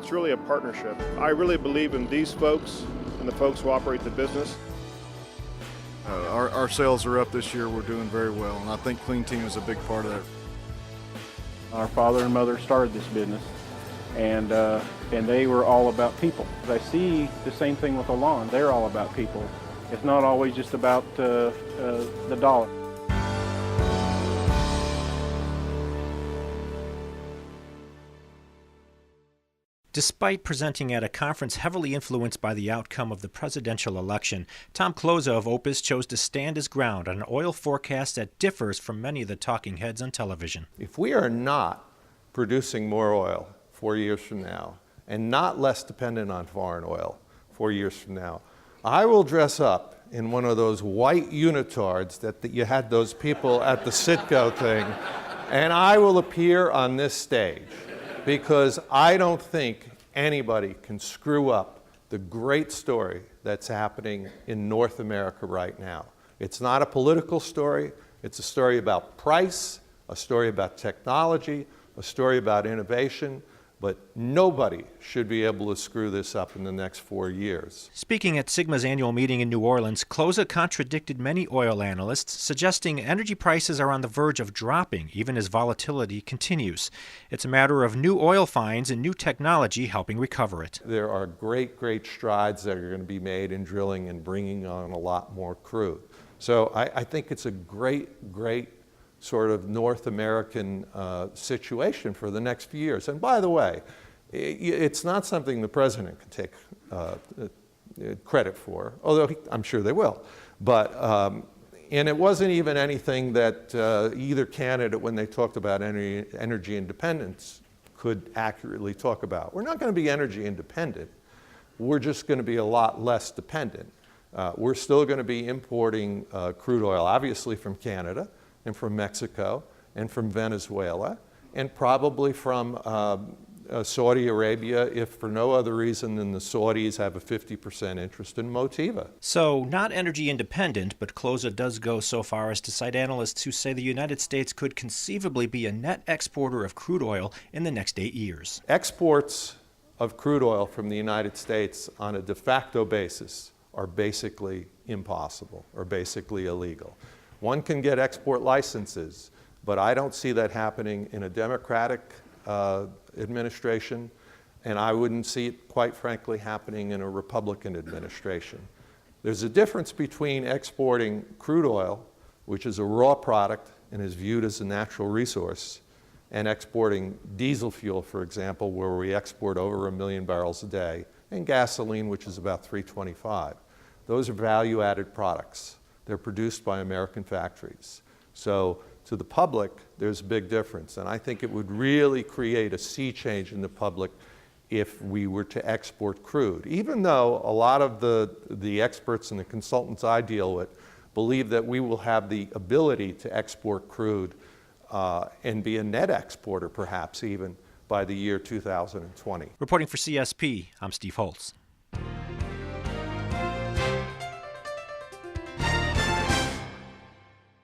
It's really a partnership. I really believe in these folks and the folks who operate the business. Our sales are up this year. We're doing very well, and I think Clean Team is a big part of that. Our father and mother started this business, and they were all about people. I see the same thing with the lawn. They're all about people. It's not always just about the dollar. Despite presenting at a conference heavily influenced by the outcome of the presidential election, Tom Kloza of Opus chose to stand his ground on an oil forecast that differs from many of the talking heads on television. If we are not producing more oil 4 years from now, and not less dependent on foreign oil 4 years from now, I will dress up in one of those white unitards that you had those people at the Citgo thing, and I will appear on this stage. Because I don't think anybody can screw up the great story that's happening in North America right now. It's not a political story. It's a story about price, a story about technology, a story about innovation. But nobody should be able to screw this up in the next 4 years. Speaking at Sigma's annual meeting in New Orleans, Kloza contradicted many oil analysts, suggesting energy prices are on the verge of dropping, even as volatility continues. It's a matter of new oil finds and new technology helping recover it. There are great strides that are going to be made in drilling and bringing on a lot more crude. So I think it's a great sort of North American situation for the next few years. And by the way, it's not something the president can take credit for, although I'm sure they will. But, and it wasn't even anything that either candidate, when they talked about energy independence, could accurately talk about. We're not going to be energy independent. We're just going to be a lot less dependent. We're still going to be importing crude oil, obviously from Canada, and from Mexico, and from Venezuela, and probably from Saudi Arabia, if for no other reason than the Saudis have a 50% interest in Motiva. So, not energy independent, but Kloza does go so far as to cite analysts who say the United States could conceivably be a net exporter of crude oil in the next 8 years. Exports of crude oil from the United States on a de facto basis are basically impossible, or basically illegal. One can get export licenses, but I don't see that happening in a Democratic administration, and I wouldn't see it, quite frankly, happening in a Republican administration. There's a difference between exporting crude oil, which is a raw product and is viewed as a natural resource, and exporting diesel fuel, for example, where we export over 1 million barrels a day, and gasoline, which is about 325. Those are value-added products. They're produced by American factories. So to the public, there's a big difference. And I think it would really create a sea change in the public if we were to export crude. Even though a lot of the experts and the consultants I deal with believe that we will have the ability to export crude and be a net exporter, perhaps even, by the year 2020. Reporting for CSP, I'm Steve Holtz.